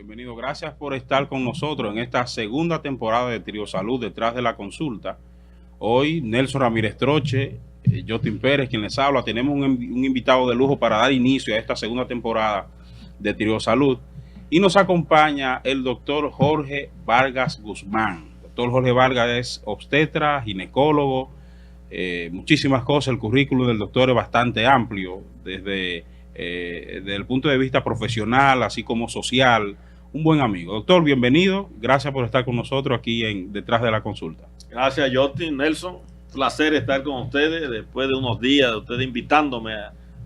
Bienvenido. Gracias por estar con nosotros en esta segunda temporada de Trio Salud, detrás de la consulta. Hoy, Nelson Ramírez Troche, Jotin Pérez, quien les habla. Tenemos un invitado de lujo para dar inicio a esta segunda temporada de Trio Salud. Y nos acompaña el doctor Jorge Vargas Guzmán. El doctor Jorge Vargas es obstetra, ginecólogo, muchísimas cosas. El currículum del doctor es bastante amplio, desde el punto de vista profesional, así como social. Un buen amigo. Doctor, bienvenido. Gracias por estar con nosotros aquí detrás de la consulta. Gracias, Jotin, Nelson. Placer estar con ustedes después de unos días de ustedes invitándome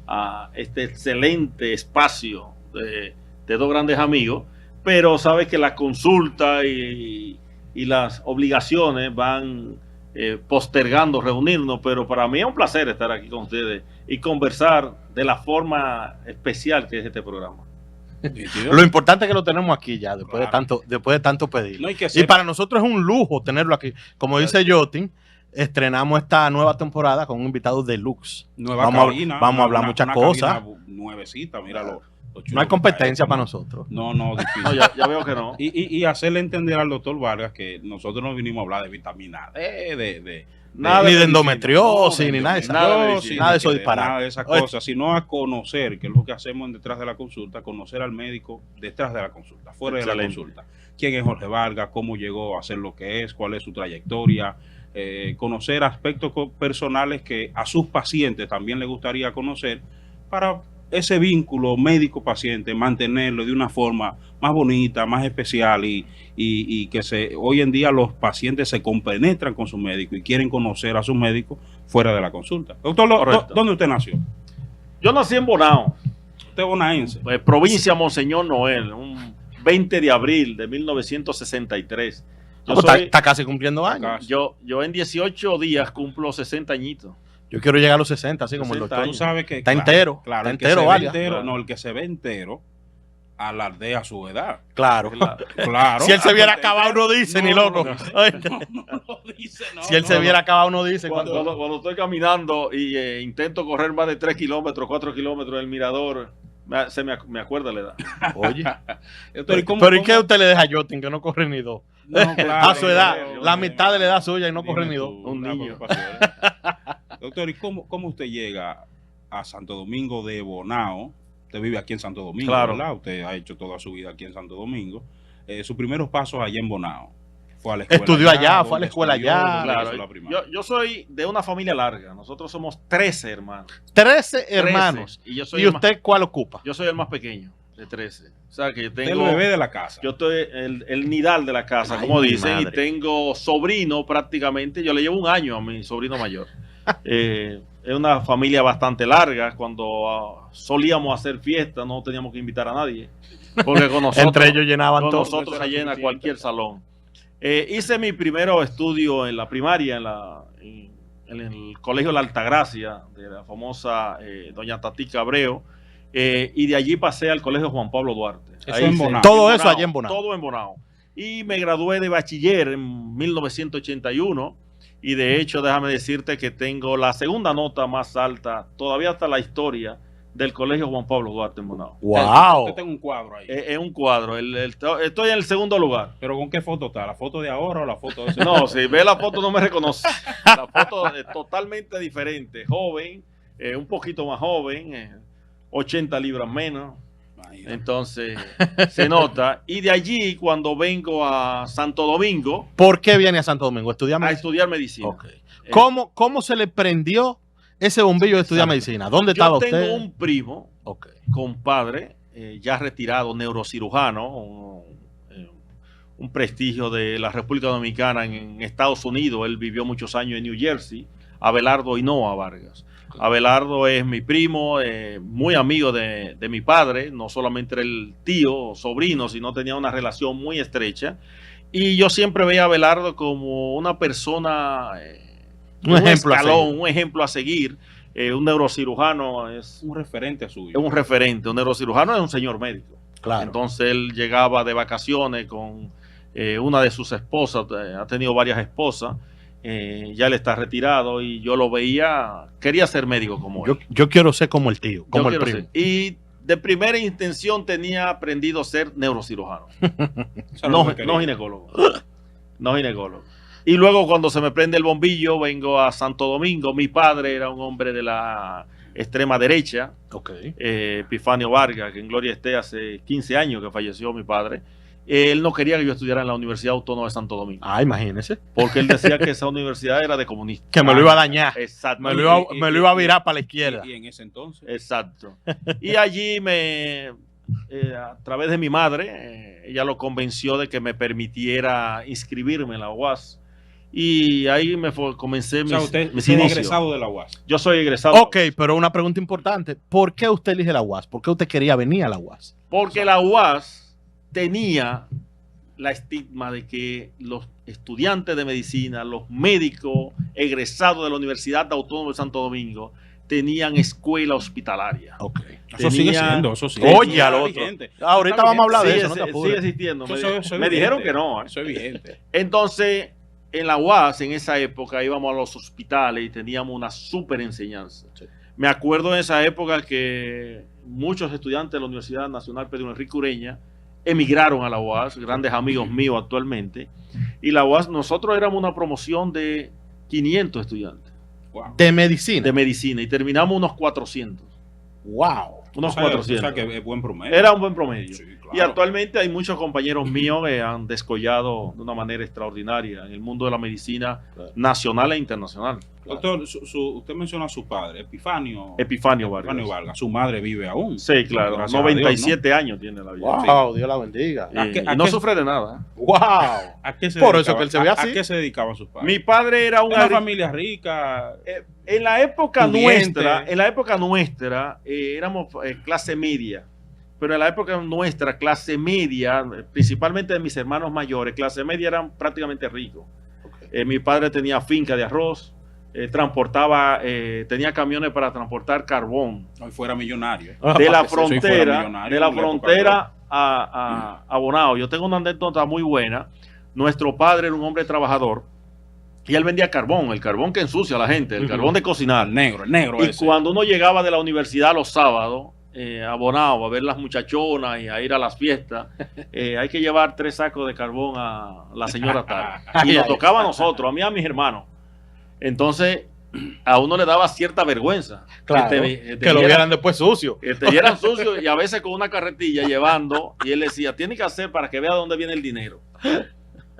a este excelente espacio de dos grandes amigos. Pero sabes que la consulta y las obligaciones van postergando reunirnos, pero para mí es un placer estar aquí con ustedes y conversar de la forma especial que es este programa. Lo importante es que lo tenemos aquí ya, después de tanto pedir. No, y para nosotros es un lujo tenerlo aquí. Como dice Jotin, estrenamos esta nueva temporada con un invitado deluxe. Vamos a hablar muchas cosas. Nuevecita, míralo. No hay competencia para nosotros. No, difícil. No, ya veo que no. Y hacerle entender al doctor Vargas que nosotros no vinimos a hablar de vitamina D, ni de endometriosis, ni nada de eso disparate. Nada de esas cosas, sino a conocer, que es lo que hacemos detrás de la consulta, conocer al médico detrás de la consulta, fuera de la consulta. ¿Quién es Jorge Vargas? ¿Cómo llegó a ser lo que es? ¿Cuál es su trayectoria? Conocer aspectos personales que a sus pacientes también les gustaría conocer, para ese vínculo médico-paciente, mantenerlo de una forma más bonita, más especial, y que hoy en día los pacientes se compenetran con su médico y quieren conocer a su médico fuera de la consulta. Doctor, ¿dónde usted nació? Yo nací en Bonao. ¿Usted es bonaense? Pues, provincia Monseñor Noel, un 20 de abril de 1963. Está casi cumpliendo años. Yo en 18 días cumplo 60 añitos. Yo quiero llegar a los 60, así como el doctor. Tú sabes que está entero. Claro, está entero, vaya. No, el que se ve entero alardea su edad. Claro. Si él se viera acabado, no dice, ni loco. No dice, si él se viera acabado, no dice. Cuando estoy caminando y intento correr más de 3 kilómetros, 4 kilómetros del mirador, me acuerda la edad. Oye. Pero ¿y qué usted le deja a Jotin, que no corre ni 2? No, claro, a su edad, la mitad de la edad suya y no corre ni 2. Un niño. Doctor, ¿y cómo usted llega a Santo Domingo de Bonao? Usted vive aquí en Santo Domingo, claro, ¿verdad? Usted ha hecho toda su vida aquí en Santo Domingo. Sus primeros pasos allá en Bonao. Fue a la escuela. Estudió allá, fue a la escuela allá. Claro. Yo soy de una familia larga. Nosotros somos 13 hermanos. 13 hermanos. ¿Y usted cuál ocupa? Yo soy el más pequeño de 13. O sea, que yo tengo el bebé de la casa. Yo estoy el nidal de la casa, como dicen, madre. Y tengo sobrino prácticamente. Yo le llevo un año a mi sobrino mayor. Es una familia bastante larga. Cuando solíamos hacer fiestas, no teníamos que invitar a nadie, porque con nosotros, entre ellos llenaban todo. Nosotros se llena cualquier salón. Hice mi primer estudio en la primaria, en el Colegio La Altagracia, de la famosa doña Tatica Abreu, y de allí pasé al Colegio Juan Pablo Duarte. Todo eso allí en Bonao. Todo en Bonao. Y me gradué de bachiller en 1981. Y de hecho, déjame decirte que tengo la segunda nota más alta, todavía hasta la historia, del Colegio Juan Pablo Duarte en Bonao. ¡Wow! Usted tiene un cuadro ahí. Es un cuadro. Estoy en el segundo lugar. ¿Pero con qué foto está? ¿La foto de ahora o la foto de ese? No, si ve la foto no me reconoce. La foto es totalmente diferente. Joven, un poquito más joven, 80 libras menos. Entonces, se nota. Y de allí, cuando vengo a Santo Domingo. ¿Por qué viene a Santo Domingo? A estudiar medicina. Okay. ¿Cómo se le prendió ese bombillo de estudiar medicina? ¿Dónde estaba usted? Yo tengo un primo, compadre, ya retirado, neurocirujano, un prestigio de la República Dominicana en Estados Unidos. Él vivió muchos años en New Jersey. Abelardo Hinoa Vargas. Abelardo es mi primo, muy amigo de mi padre. No solamente era el tío o sobrino, sino tenía una relación muy estrecha. Y yo siempre veía a Abelardo como una persona, un ejemplo a seguir. Un neurocirujano es un referente suyo. Es un referente. Un neurocirujano es un señor médico. Claro. Entonces él llegaba de vacaciones con una de sus esposas. Ha tenido varias esposas. Ya él está retirado y yo lo veía, quería ser médico como él. Yo quiero ser como el tío, como el primo. Y de primera intención tenía aprendido a ser neurocirujano. No ginecólogo. No ginecólogo. Y luego cuando se me prende el bombillo, vengo a Santo Domingo. Mi padre era un hombre de la extrema derecha, Epifanio Vargas, que en gloria esté, hace 15 años que falleció mi padre. Él no quería que yo estudiara en la Universidad Autónoma de Santo Domingo. Ah, imagínese. Porque él decía que esa universidad era de comunistas. Que me lo iba a dañar. Exacto. Me lo iba a virar para la izquierda. Y en ese entonces. Exacto. Y allí a través de mi madre, ella lo convenció de que me permitiera inscribirme en la UAS. Y ahí comencé mis inicios. Es egresado de la UAS. Yo soy egresado. Ok, pero una pregunta importante. ¿Por qué usted elige la UAS? ¿Por qué usted quería venir a la UAS? Porque la UAS tenía la estigma de que los estudiantes de medicina, los médicos egresados de la Universidad Autónoma de Santo Domingo, tenían escuela hospitalaria. Okay. Eso sigue siendo, eso sigue. Oye, al otro. Ahorita vamos a hablar de eso, no te apures. Sigue existiendo. Me dijeron que no. Eso es vigente. Entonces, en la UAS, en esa época, íbamos a los hospitales y teníamos una súper enseñanza. Sí. Me acuerdo en esa época que muchos estudiantes de la Universidad Nacional Pedro Enrique Ureña emigraron a la UAS, grandes amigos míos actualmente. Y la UAS, nosotros éramos una promoción de 500 estudiantes. Wow. ¿De medicina? De medicina. Y terminamos unos 400. ¡Wow! Unos 400. O sea que es buen promedio. Era un buen promedio. Sí, claro. Y actualmente hay muchos compañeros míos que han descollado de una manera extraordinaria en el mundo de la medicina nacional e internacional. Doctor, usted menciona a su padre, Epifanio Vargas. Su madre vive aún. Sí, claro. 97 Dios, ¿no? Años tiene la vida. Wow, sí. Dios la bendiga. Y no sufre de nada. Wow. Por eso que él se ve así. ¿A qué se dedicaban sus padres? Mi padre era una familia rica. En la época nuestra, éramos clase media. Pero en la época nuestra, clase media, principalmente de mis hermanos mayores, clase media eran prácticamente ricos. Okay. Mi padre tenía finca de arroz, transportaba, tenía camiones para transportar carbón. Hoy fuera millonario. De la frontera a Bonao. Yo tengo una anécdota muy buena. Nuestro padre era un hombre trabajador y él vendía carbón, el carbón que ensucia a la gente, el carbón de cocinar. El negro y cuando uno llegaba de la universidad los sábados, a Bonao, a ver las muchachonas y a ir a las fiestas, hay que llevar 3 sacos de carbón a la señora tal. Y nos tocaba a nosotros, a mí y a mis hermanos. Entonces, a uno le daba cierta vergüenza. Claro, que lo vieran después sucio. Que te vieran sucio y a veces con una carretilla llevando. Y él decía, tiene que hacer para que vea dónde viene el dinero.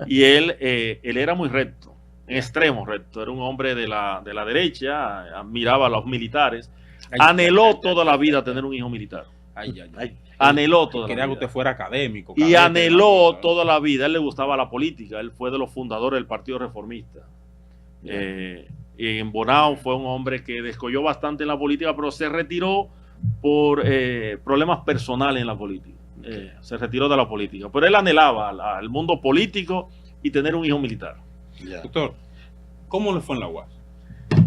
Y él era muy recto, en extremo recto. Era un hombre de la derecha, admiraba a los militares. Anheló toda la vida tener un hijo militar. Anheló toda la vida. Quería que usted fuera académico. Y anheló toda la vida. A él le gustaba la política. Él fue de los fundadores del Partido Reformista. En Bonao fue un hombre que descolló bastante en la política, pero se retiró por problemas personales en la política. Se retiró de la política. Pero él anhelaba al mundo político y tener un hijo militar. Doctor, ¿cómo le fue en la UAS?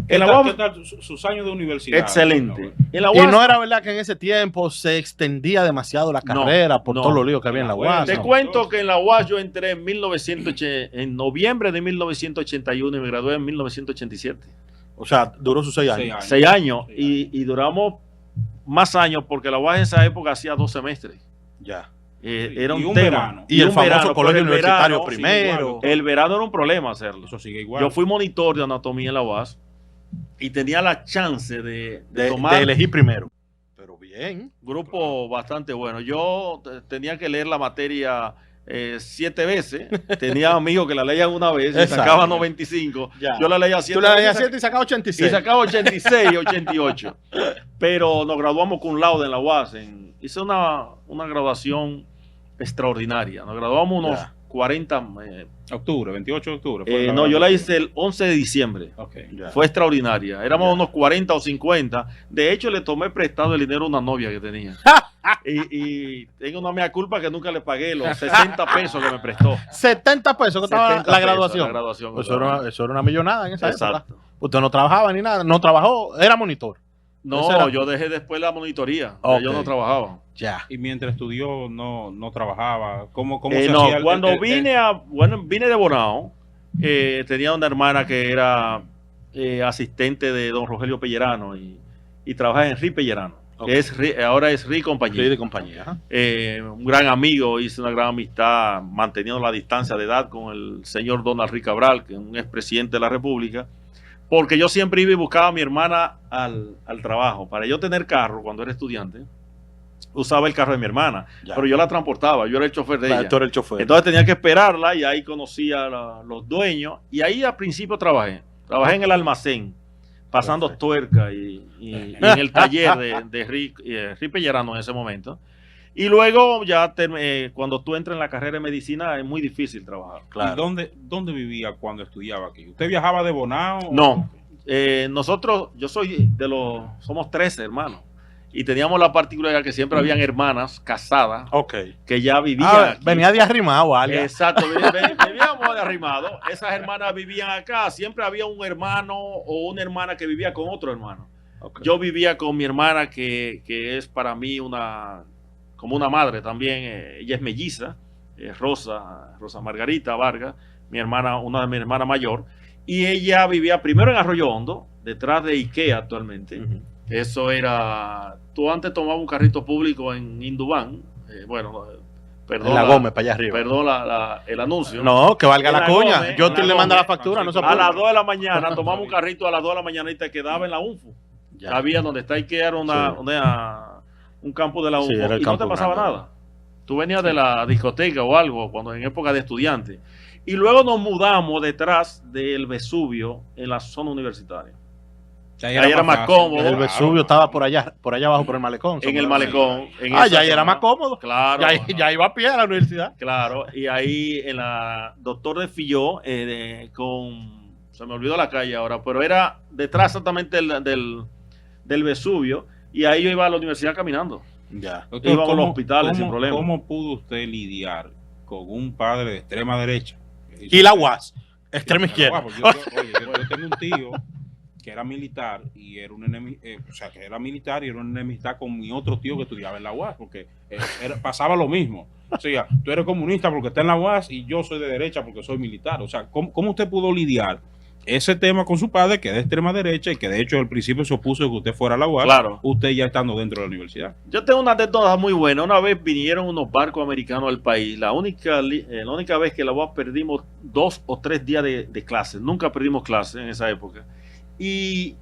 ¿Qué tal sus años de universidad? Excelente. Y no era verdad que en ese tiempo se extendía demasiado la carrera por todos los líos que había en la UAS. Te cuento que en la UAS yo entré en noviembre de 1981 y me gradué en 1987. O sea, duró sus 6 años. 6 años. Y duramos más años porque la UAS en esa época hacía 2 semestres. Ya. Era un tema. Verano. Y el famoso colegio universitario primero. El verano era un problema hacerlo. Eso sigue igual. Yo fui monitor de anatomía en la UAS y tenía la chance de elegir primero. Pero bien. Grupo bastante bueno. Yo tenía que leer la materia 7 veces. Tenía amigos que la leían una vez y sacaban 95. Ya. Yo la leía 7. Tú la leías 7 y sacaba 86. Y sacaba 86 y 88. Pero nos graduamos con laude en la UAS. Hice una graduación extraordinaria. Nos graduamos unos 40... 28 de octubre. No, yo la hice el 11 de diciembre. Fue extraordinaria. Éramos unos 40 o 50. De hecho, le tomé prestado el dinero a una novia que tenía. y tengo una mea culpa que nunca le pagué los 60 pesos que me prestó. 70 pesos que estaba la graduación. Pues eso era una millonada en esa época. Usted no trabajaba ni nada. No trabajó, era monitor. No, yo dejé después la monitoría. Yo no trabajaba. Ya. Y mientras estudió, no trabajaba. ¿Cómo se hacía? Cuando vine de Bonao, tenía una hermana que era asistente de don Rogelio Pellerano y trabajaba en Henry Pellerano. Okay. Ahora es RI Compañía. RI de compañía. Un gran amigo, hice una gran amistad manteniendo la distancia de edad con el señor Donald Rick Cabral, que es un expresidente de la República, porque yo siempre iba y buscaba a mi hermana al trabajo. Para yo tener carro cuando era estudiante, usaba el carro de mi hermana, pero yo la transportaba, yo era el chofer de ella. Tú eres el chofer. Entonces tenía que esperarla y ahí conocía a los dueños y ahí al principio trabajé en el almacén, pasando tuerca y en el taller de Rick Pellerano en ese momento. Y luego ya cuando tú entras en la carrera de medicina es muy difícil trabajar. Claro. ¿Y dónde vivía cuando estudiaba aquí? ¿Usted viajaba de Bonao? No, nosotros, somos 13 hermanos. Y teníamos la particularidad que siempre habían hermanas casadas que ya vivían aquí. Venía de arrimado, alguien. Exacto, vivíamos de arrimado. Esas hermanas vivían acá. Siempre había un hermano o una hermana que vivía con otro hermano. Yo vivía con mi hermana que es para mí como una madre también. Ella es melliza, Rosa Margarita Vargas, una de mis hermanas mayor. Y ella vivía primero en Arroyo Hondo, detrás de IKEA actualmente. Eso era... Tú antes tomabas un carrito público en Indubán. Perdón. En la Gómez, para allá arriba. Perdón el anuncio. No, que valga la cuña. Gómez, yo le mando la factura. No se a las 2 de la mañana tomamos un carrito a las 2 de la mañana y te quedaba en la UNFU. Había donde está IKEA, era un campo de la UNFU. Y no te pasaba nada. Tú venías de la discoteca o algo cuando en época de estudiante. Y luego nos mudamos detrás del Vesubio en la zona universitaria. Ahí era más cómodo. El Vesubio estaba por allá abajo por el malecón. En el malecón. Ya ahí era más cómodo. Claro. Ya iba a pie a la universidad. Claro. Y ahí en la Doctor de Filló, se me olvidó la calle ahora, pero era detrás exactamente del Vesubio. Y ahí yo iba a la universidad caminando. Ya. Íbamos a los hospitales sin problema. ¿Cómo pudo usted lidiar con un padre de extrema derecha? Y la UAS, extrema izquierda. Yo tengo un tío que era militar y era una enemistad con mi otro tío que estudiaba en la UAS, porque pasaba lo mismo. O sea, tú eres comunista porque está en la UAS y yo soy de derecha porque soy militar. O sea, ¿cómo usted pudo lidiar ese tema con su padre, que es de extrema derecha y que de hecho al principio se opuso de que usted fuera a la UAS, claro, usted ya estando dentro de la universidad? Yo tengo una anécdota muy buena. Una vez vinieron unos barcos americanos al país. La única vez que la UAS perdimos 2 o 3 días de clases. Nunca perdimos clases en esa época. Y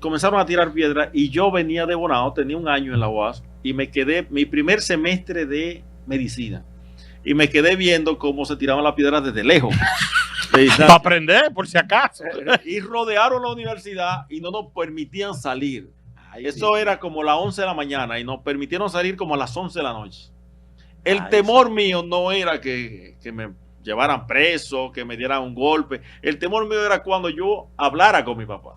comenzaron a tirar piedras y yo venía de Bonao, tenía un año en la UAS y me quedé mi primer semestre de medicina y me quedé viendo cómo se tiraban las piedras desde lejos. Para aprender, por si acaso. Y rodearon la universidad y no nos permitían salir. Eso era como las 11 de la mañana y nos permitieron salir como a las 11 de la noche. El temor mío no era que me llevaran preso, que me dieran un golpe. El temor mío era cuando yo hablara con mi papá.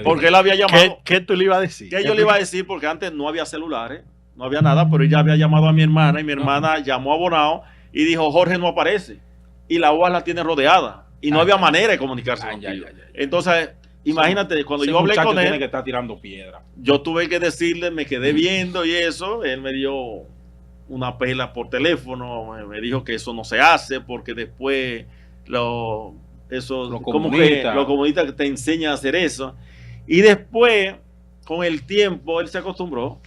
Porque él había llamado. ¿Qué tú le ibas a decir? ¿Qué yo le iba a decir? Porque antes no había celulares, no había nada, pero ella había llamado a mi hermana y mi hermana llamó a Bonao y dijo: Jorge no aparece. Y la UAS la tiene rodeada. Y no había manera de comunicarse contigo. Entonces, imagínate, cuando yo hablé con él, tiene que estar tirando piedra. Yo tuve que decirle, me quedé viendo y eso. Él me dio una pela por teléfono, me dijo que eso no se hace porque después los comunistas te enseñan a hacer eso. Y después, con el tiempo, él se acostumbró.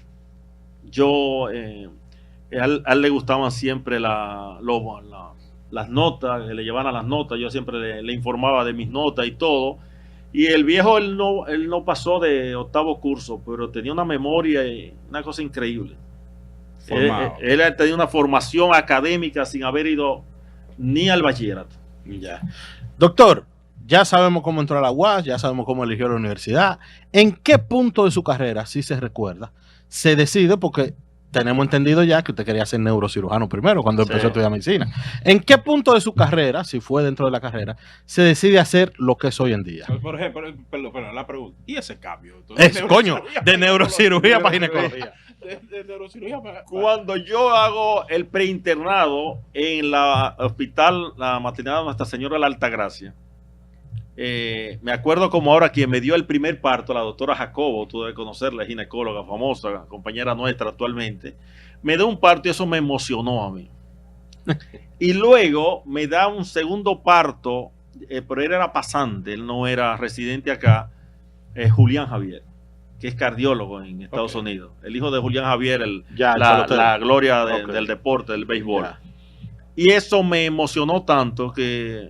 A él le gustaban siempre las notas, que le llevaban las notas. Yo siempre le informaba de mis notas y todo. Y el viejo, él no pasó de 8º curso, pero tenía una memoria, una cosa increíble. Él tenía una formación académica sin haber ido ni al bachillerato. Ya. Doctor, ya sabemos cómo entró a la UAS, ya sabemos cómo eligió la universidad. ¿En qué punto de su carrera, si se recuerda, se decide? Porque tenemos entendido ya que usted quería ser neurocirujano primero cuando empezó a estudiar medicina. ¿En qué punto de su carrera, si fue dentro de la carrera, se decide hacer lo que es hoy en día? Por ejemplo, perdón, la pregunta, ¿y ese cambio? De neurocirugía para ginecología. De neurocirugía para... Cuando yo hago el preinternado en la maternidad de Nuestra Señora de la Altagracia, me acuerdo como ahora quien me dio el primer parto, la doctora Jacobo, tú debes conocerla, ginecóloga famosa, compañera nuestra actualmente, me dio un parto y eso me emocionó a mí. Y luego me da un segundo parto, pero él era pasante, él no era residente acá, Julián Javier, que es cardiólogo en Estados Unidos. El hijo de Julián Javier, Ya, la gloria Ok. del deporte, del béisbol. Ya. Y eso me emocionó tanto que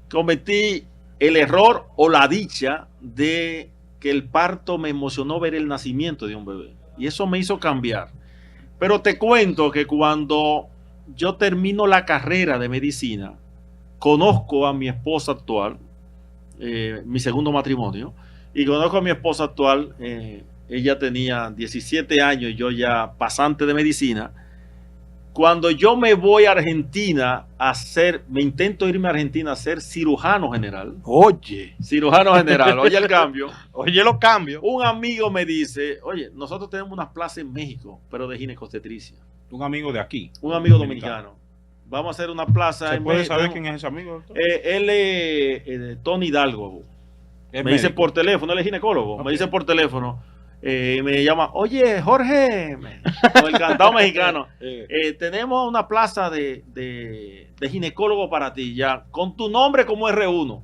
cometí el error o la dicha de que el parto me emocionó ver el nacimiento de un bebé. Y eso me hizo cambiar. Pero te cuento que cuando yo termino la carrera de medicina, conozco a mi esposa actual, mi segundo matrimonio, y conozco a mi esposa actual, ella tenía 17 años y yo ya pasante de medicina. Cuando yo me voy a Argentina me intento irme a Argentina a ser cirujano general. Oye, Oye el cambio. oye los cambios. Un amigo me dice, oye, nosotros tenemos una plaza en México, pero de ginecobstetricia. Un amigo de aquí. Un amigo dominicano. Vamos a hacer una plaza ¿Se en puede México. saber quién es ese amigo, doctor? Él es Tony Hidalgo. Es Me dice médico. por teléfono, él es ginecólogo. Ok. Me dice por teléfono, me llama, oye, Jorge, con el cantado mexicano, tenemos una plaza de ginecólogo para ti, ya, con tu nombre como R1.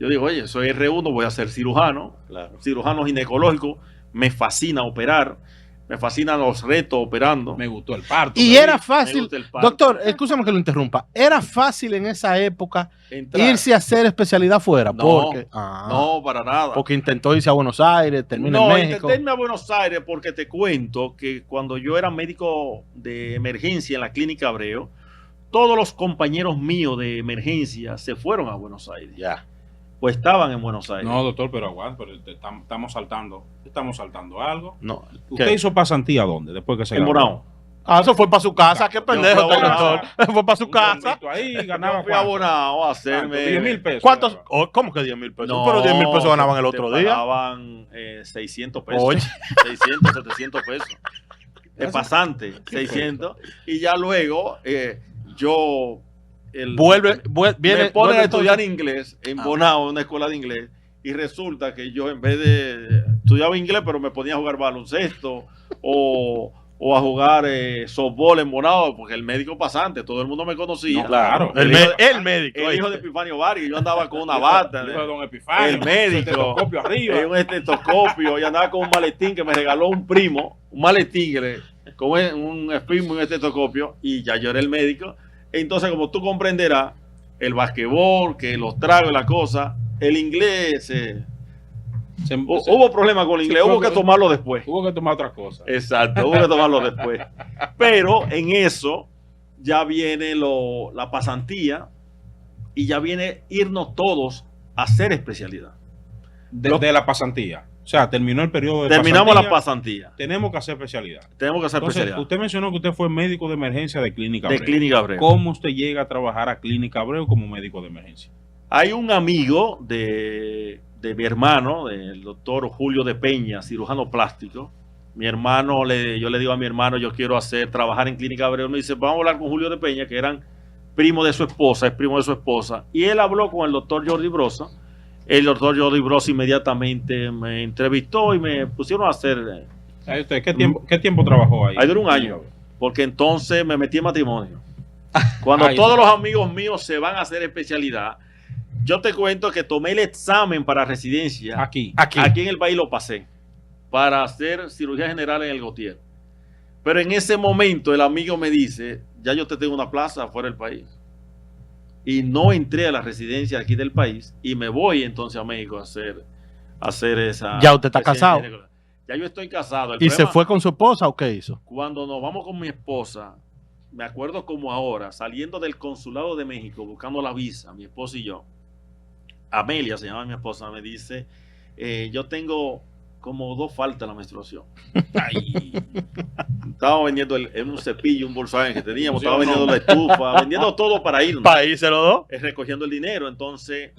Yo digo, oye, soy R1, voy a ser cirujano, cirujano ginecológico, me fascina operar, me fascinan los retos operando. Me gustó el parto. Y pero- era Me fácil, gusta el parto. doctor, escúchame que lo interrumpa, era fácil en esa época Entrar. irse a hacer especialidad fuera, No, porque, no, para nada. porque intentó irse a Buenos Aires, terminó No, en México. intenté irme a Buenos Aires porque te cuento que cuando yo era médico de emergencia en la Clínica Abreu, todos los compañeros míos de emergencia se fueron a Buenos Aires. Ya. O estaban en Buenos Aires. No, doctor, pero aguanta, pero estamos saltando algo. No. ¿Usted ¿Qué? hizo pasantía dónde? Después que se En graduó? Bonao. Ah, eso fue para su casa, qué pendejo, fui a doctor. Fue para su Un casa. sueldito ahí, ganaba Yo fui a Bonao a hacerme... 10,000 pesos. ¿Cuántos? Oh, ¿cómo que 10,000 pesos? No, Pero 10,000 pesos ganaban el otro te día. Pagaban 600 pesos. Oye. 600, 700 pesos. De pasante, 600. Y ya luego yo... Viene, me ponen vuelve a estudiar entonces. inglés en Bonao, en una escuela de inglés, y resulta que yo en vez de estudiaba inglés, pero me ponía a jugar baloncesto o a jugar softball en Bonao, porque el médico pasante, todo el mundo me conocía. No, claro. El, hijo de- el médico. El hijo de ¿oíste? Epifanio Vargas, yo andaba con una bata, El hijo de don Epifanio. el médico, su estetoscopio arriba. un estetoscopio, y andaba con un maletín que me regaló un primo, un maletín con un primo y un estetoscopio, y ya yo era el médico. Entonces, como tú comprenderás, el basquetbol, que los tragos y la cosa, el inglés, hubo problemas con el inglés, hubo que tomarlo después. Hubo que tomar otras cosas. Exacto, hubo que tomarlo después. Pero en eso ya viene la pasantía y ya viene irnos todos a hacer especialidad. De la pasantía. O sea, terminó el periodo de Terminamos pasantía. la pasantía. Tenemos que hacer especialidad. Tenemos que hacer Entonces, especialidad. usted mencionó que usted fue médico de emergencia de Clínica De Abreu. Clínica Abreu. ¿Cómo usted llega a trabajar a Clínica Abreu como médico de emergencia? Hay un amigo de mi hermano, del doctor Julio de Peña, cirujano plástico. Mi hermano, yo le digo a mi hermano, yo quiero trabajar en Clínica Abreu. Me dice, vamos a hablar con Julio de Peña, que eran primo de su esposa, es primo de su esposa. Y él habló con el doctor Jordi Brosa. El doctor Jordi Brosa inmediatamente me entrevistó y me pusieron a hacer, Ahí usted, ¿Qué tiempo trabajó ahí? ahí duró un año, porque entonces me metí en matrimonio. Cuando Ay, todos sí. los amigos míos se van a hacer especialidad, yo te cuento que tomé el examen para residencia. Aquí. Aquí en el país lo pasé para hacer cirugía general en el Gautier. Pero en ese momento el amigo me dice, ya yo te tengo una plaza fuera del país. Y no entré a la residencia aquí del país y me voy entonces a México a hacer esa... Ya usted está residencia casado. general. Ya yo estoy casado. El ¿Y se problema- fue con su esposa o qué hizo? Cuando nos vamos con mi esposa, me acuerdo como ahora, saliendo del consulado de México, buscando la visa, mi esposa y yo, Amelia se llama mi esposa, me dice, yo tengo como 2 faltas en la menstruación. Ay, Estábamos vendiendo un cepillo, un Volkswagen que teníamos, Sí, estaba ¿o no? vendiendo la estufa, vendiendo todo para irnos, País se lo do. recogiendo el dinero. Entonces,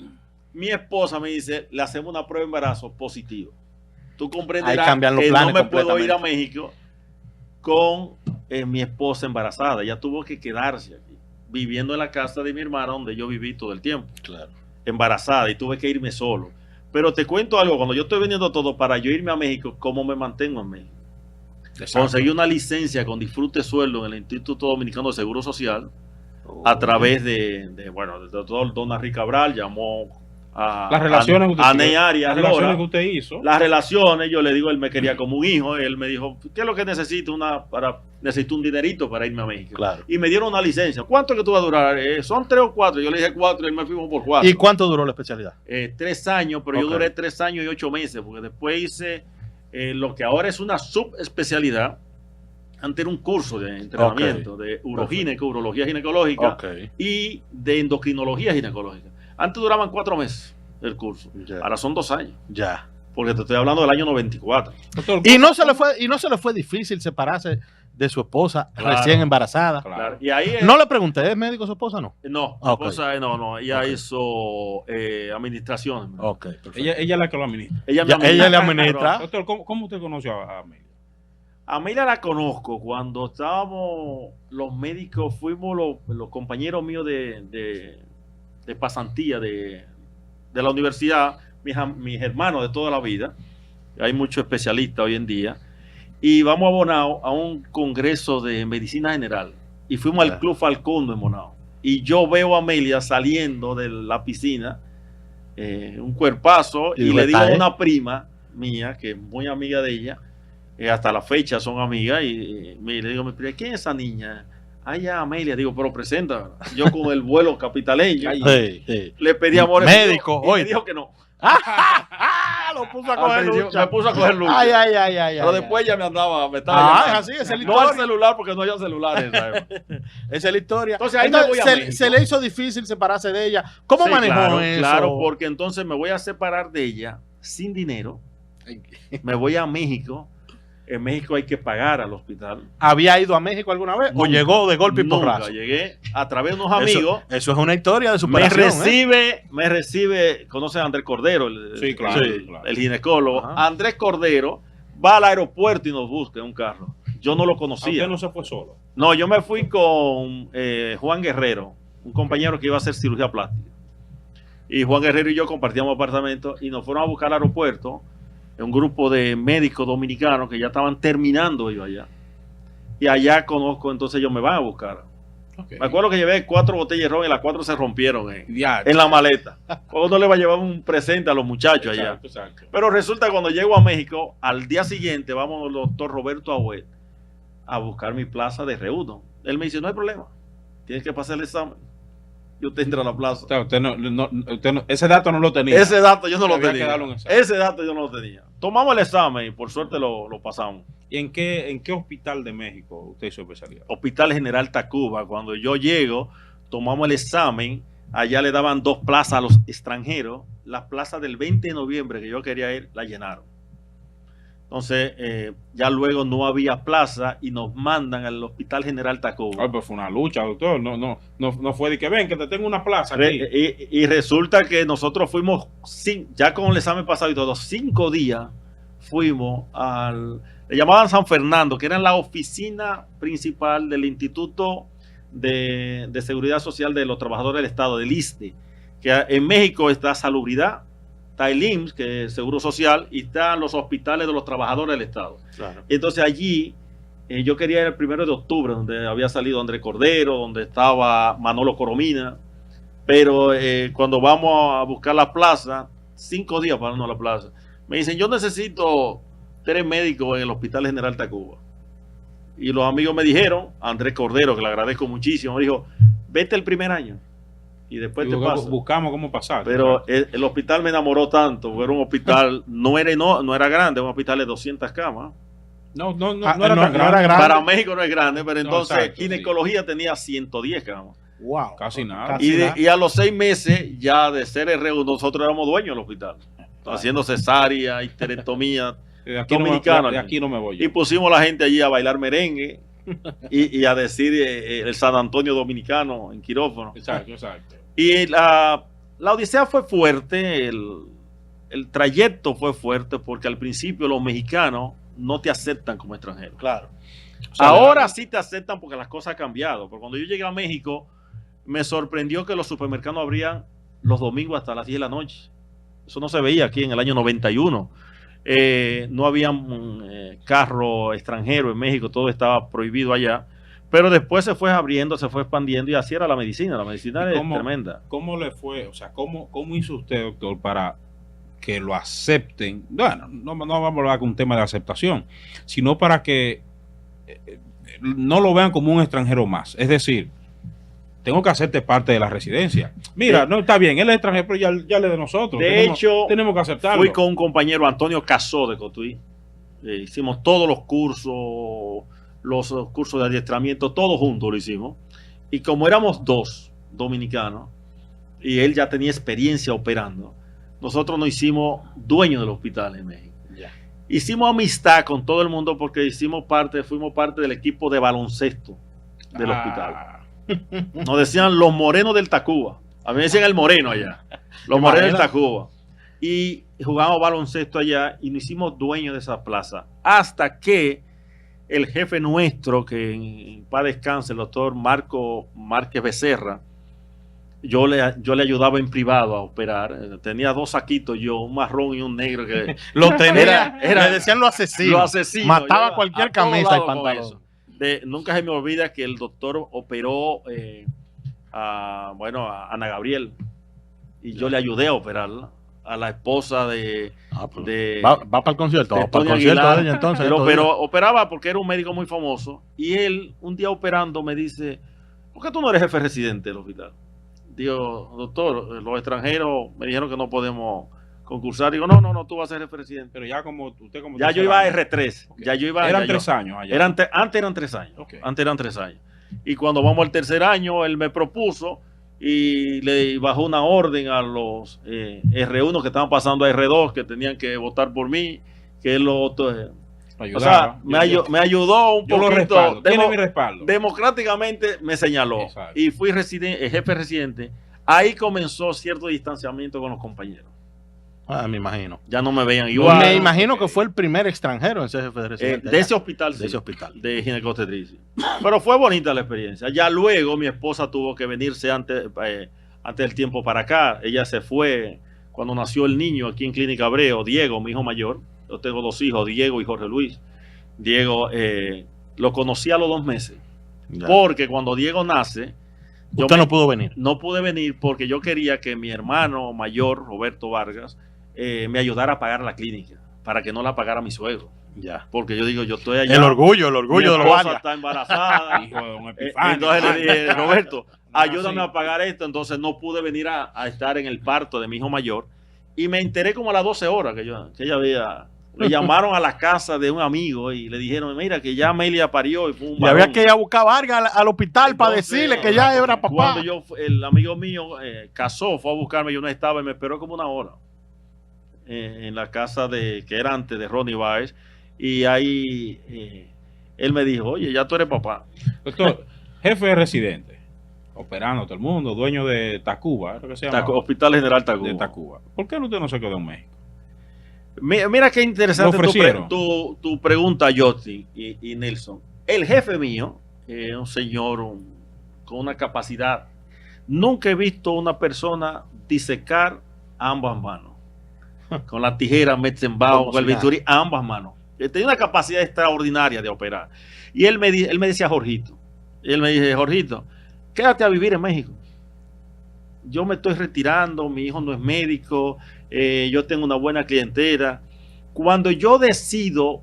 mi esposa me dice, le hacemos una prueba de embarazo positiva. Tú Ahí comprenderás cambian los que no planes me puedo ir a completamente. México con mi esposa embarazada. Ella tuvo que quedarse aquí, viviendo en la casa de mi hermana donde yo viví todo el tiempo. Claro. Embarazada, y tuve que irme solo. Pero te cuento algo, cuando yo estoy vendiendo todo para yo irme a México, ¿cómo me mantengo en México? exacto. Conseguí una licencia con disfrute sueldo en el Instituto Dominicano de Seguro Social a través del doctor Don Henry Cabral, llamó Las relaciones que usted a tiene, Ney Arias, las relaciones Lora. que usted hizo. Las relaciones, yo le digo, él me quería como un hijo, él me dijo, ¿qué es lo que necesito? Necesito un dinerito para irme a México. Claro. Y me dieron una licencia. ¿Cuánto es que tú vas a durar? Son 3 o 4. Yo le dije 4 y él me firmó por 4. ¿Y cuánto duró la especialidad? 3 años, pero Ok. yo duré 3 años y 8 meses, porque después hice lo que ahora es una subespecialidad. Antes era un curso de entrenamiento de urología ginecológica Ok. y de endocrinología ginecológica. Antes duraban 4 meses el curso. Ya. Ahora son 2 años. Ya. Porque te estoy hablando del año 94. Doctor, Y no se le fue difícil separarse de su esposa Claro. recién embarazada. Claro. Y ahí No le pregunté, ¿es médico su esposa no? No, Ah, ok. no. Ella Ok. hizo administración. Ok, perfecto. ella es la que lo administra. Ella Ella le pero administra. Doctor, ¿cómo usted conoció a Amelia? A Amelia la conozco cuando estábamos los médicos, fuimos los compañeros míos de pasantía de la universidad, mis hermanos de toda la vida. Hay muchos especialistas hoy en día. Y vamos a Bonao a un congreso de medicina general. Y fuimos al Club Falcón en Bonao. Y yo veo a Amelia saliendo de la piscina, un cuerpazo, y le digo a una prima mía, que es muy amiga de ella, hasta la fecha son amigas, y le digo, ¿quién es esa niña? Ah, ya, Amelia. Digo, pero presenta. Yo con el vuelo capitaleño le pedí amor. Médico, y me dijo que no. Lo puso a coger lucha. Me puso a coger lucha. Ay. Pero después ella me estaba es llamando. así, esa es la No al historia. celular, porque no había celulares. ¿sabes? Esa es la historia. Entonces, ahí me voy a México. se le hizo difícil separarse de ella. ¿Cómo Sí, manejó claro, eso? Claro, porque entonces me voy a separar de ella sin dinero. Me voy a México. En México hay que pagar al hospital. ¿Había ido a México alguna vez? ¿O Nunca, llegó de golpe y nunca. porrazo? Llegué a través de unos amigos. Eso es una historia de Me superación. recibe, conoce a Andrés Cordero, Sí, claro. el ginecólogo. Ajá. Andrés Cordero va al aeropuerto y nos busca en un carro. Yo no lo conocía. Usted no se fue solo. No, yo me fui con Juan Guerrero, un compañero que iba a hacer cirugía plástica. Y Juan Guerrero y yo compartíamos apartamento y nos fueron a buscar al aeropuerto un grupo de médicos dominicanos que ya estaban terminando ellos allá. Y allá conozco, entonces ellos me van a buscar. Okay. Me acuerdo que llevé 4 botellas de ron y las 4 se rompieron Diario. en la maleta. Uno le va a llevar un presente a los muchachos allá. Exacto. Pero resulta que cuando llego a México, al día siguiente vamos al doctor Roberto Agüet a buscar mi plaza de R1. Él me dice, no hay problema, tienes que pasar el examen y usted entra a la plaza. O sea, usted no, ese dato no lo tenía. Ese dato yo no lo Había que tenía. darle un examen. Ese dato yo no lo tenía. Tomamos el examen y por suerte lo pasamos. ¿Y en qué hospital de México usted hizo especialidad? Hospital General Tacuba. Cuando yo llego, tomamos el examen. Allá le daban 2 plazas a los extranjeros. Las plazas del 20 de noviembre que yo quería ir, la llenaron. Entonces, ya luego no había plaza y nos mandan al Hospital General Tacuba. Ay, pues fue una lucha, doctor. No fue de que ven, que te tengo una plaza aquí. Y resulta que nosotros fuimos, ya con el examen pasado y todo, 5 días fuimos le llamaban San Fernando, que era la oficina principal del Instituto de Seguridad Social de los Trabajadores del Estado, del ISSSTE, que en México está Salubridad, está el IMSS, que es Seguro Social, y están los hospitales de los trabajadores del Estado. Claro. Entonces allí yo quería ir el 1 de octubre, donde había salido Andrés Cordero, donde estaba Manolo Coromina, pero cuando vamos a buscar la plaza, 5 días para irnos a la plaza, me dicen, yo necesito 3 médicos en el Hospital General Tacuba. Y los amigos me dijeron, Andrés Cordero, que le agradezco muchísimo, me dijo, vete el primer año y después te pasa. Buscamos cómo pasar. Pero el hospital me enamoró tanto, porque era un hospital, no era grande, un hospital de 200 camas. No era tan grande. Para México no es grande, pero entonces exacto, ginecología tenía 110 camas. Wow. Casi nada. Y a los 6 meses ya de ser R1, nosotros éramos dueños del hospital, haciendo cesárea, histerectomía. De aquí no me voy yo. Y pusimos a la gente allí a bailar merengue y a decir el San Antonio dominicano en quirófano. Exacto. Y la odisea fue fuerte, el trayecto fue fuerte, porque al principio los mexicanos no te aceptan como extranjero. Claro. O sea, ahora sí te aceptan porque las cosas han cambiado. Porque cuando yo llegué a México, me sorprendió que los supermercados abrían los domingos hasta las 10 de la noche. Eso no se veía aquí en el año 91. No había carro extranjero en México, todo estaba prohibido allá. Pero después se fue abriendo, se fue expandiendo y así era la medicina. La medicina es tremenda. ¿Cómo le fue? O sea, ¿cómo hizo usted, doctor, para que lo acepten? Bueno, no vamos a hablar con un tema de aceptación, sino para que no lo vean como un extranjero más. Es decir, tengo que hacerte parte de la residencia. Mira, no está bien, él es extranjero, pero ya le de nosotros. De hecho, tenemos que aceptarlo. Fui con un compañero, Antonio Casó de Cotuí. Hicimos todos los cursos de adiestramiento, todos juntos lo hicimos. Y como éramos dos dominicanos y él ya tenía experiencia operando, nosotros nos hicimos dueños del hospital en México. Ya. Hicimos amistad con todo el mundo porque fuimos parte del equipo de baloncesto del hospital. Nos decían los morenos del Tacuba. A mí me decían el moreno allá. Los morenos del Tacuba. Y jugamos baloncesto allá y nos hicimos dueños de esa plaza. Hasta que el jefe nuestro, que en paz descanse, el doctor Marco Márquez Becerra, yo le ayudaba en privado a operar. Tenía 2 saquitos yo, un marrón y un negro que lo tenía, le decían los asesinos. Mataba cualquier camisa y pantalón. Nunca se me olvida que el doctor operó a Ana Gabriel y yo le ayudé a operarla, a la esposa de va para el concierto, para el concierto de ella entonces. Pero operaba porque era un médico muy famoso y él un día operando me dice: ¿por qué tú no eres jefe residente del hospital? Digo, doctor, los extranjeros me dijeron que no podemos concursar. Digo, no, tú vas a ser jefe residente. Pero ya como usted ya yo iba a R3. Okay. Ya yo iba. Eran 3 años allá. Antes eran 3 años. Okay. Antes eran 3 años. Y cuando vamos al tercer año, él me propuso y le bajó una orden a los R1 que estaban pasando a R2, que tenían que votar por mí, que él lo... O sea, me ayudó un poquito. Tiene mi respaldo. Democráticamente me señaló. Exacto. Y fui jefe residente. Ahí comenzó cierto distanciamiento con los compañeros. Me imagino. Ya no me veían igual. Me imagino que fue el primer extranjero en ser jefe de residente. De ese hospital. De ese hospital. De ginecobstetricia. Pero fue bonita la experiencia. Ya luego mi esposa tuvo que venirse antes del tiempo para acá. Ella se fue cuando nació el niño aquí en Clínica Abreu, Diego, mi hijo mayor. Yo tengo 2 hijos, Diego y Jorge Luis. Diego lo conocí a los 2 meses. Ya. Porque cuando Diego nace... Usted no pudo venir. No pude venir porque yo quería que mi hermano mayor, Roberto Vargas, me ayudara a pagar la clínica, para que no la pagara mi suegro. Ya. Porque yo digo, yo estoy allá. El orgullo de los Vargas. Está embarazada. Hijo de un Epifanio. Entonces le dije, Roberto, ayúdame a pagar esto. Entonces no pude venir a estar en el parto de mi hijo mayor. Y me enteré como a las 12 horas que ella había... Le llamaron a la casa de un amigo y le dijeron, mira, que ya Amelia parió y fue un varón. Y había que ir a buscar a Vargas al hospital. Entonces, para decirle que ya era papá. Cuando el amigo mío Casó, fue a buscarme, yo no estaba y me esperó como 1 hora en la casa que era antes de Ronnie Baez. Y ahí él me dijo, oye, ya tú eres papá. Doctor, jefe de residente, operando todo el mundo, dueño de Tacuba, ¿es lo que se llama? Hospital General Tacuba. De Tacuba. ¿Por qué usted no se quedó en México? Mira qué interesante tu pregunta, Justin y Nelson. El jefe mío, un señor con una capacidad. Nunca he visto una persona disecar a ambas manos. Con la tijera, Metzenbaum, el bisturí, a ambas manos. Tenía una capacidad extraordinaria de operar. Y él me decía, Jorgito, Jorgito, quédate a vivir en México. Yo me estoy retirando, mi hijo no es médico, yo tengo una buena clientela. Cuando yo decido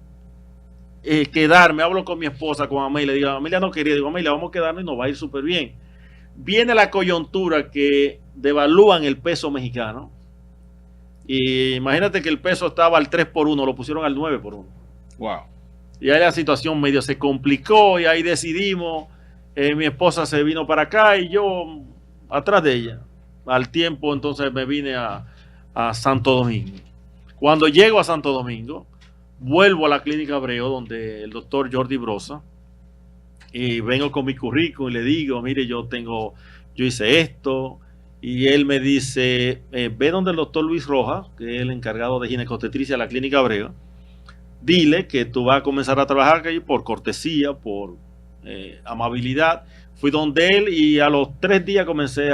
quedarme, hablo con mi esposa, con Amelia, digo, Amelia no quería, digo, Amelia, vamos a quedarnos y nos va a ir súper bien. Viene la coyuntura que devalúan el peso mexicano. Y imagínate que el peso estaba al 3-1, lo pusieron al 9-1. Wow. Y ahí la situación medio se complicó y ahí decidimos, mi esposa se vino para acá y yo atrás de ella. Al tiempo entonces me vine a Santo Domingo. Cuando llego a Santo Domingo, vuelvo a la Clínica Abreu donde el doctor Jordi Brosa y vengo con mi currículum y le digo, mire, yo hice esto, y él me dice, ve donde el doctor Luis Rojas, que es el encargado de ginecobstetricia de la Clínica Abreu, dile que tú vas a comenzar a trabajar aquí por cortesía, por amabilidad. Fui donde él y a los 3 días comencé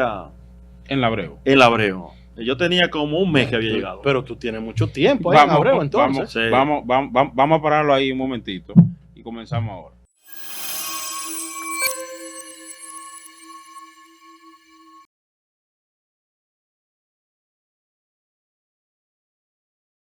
en la Abreu. En la Abreu. Yo tenía como un mes que había llegado. Pero tú tienes mucho tiempo ahí en Abreu, entonces. Vamos a pararlo ahí un momentito y comenzamos ahora.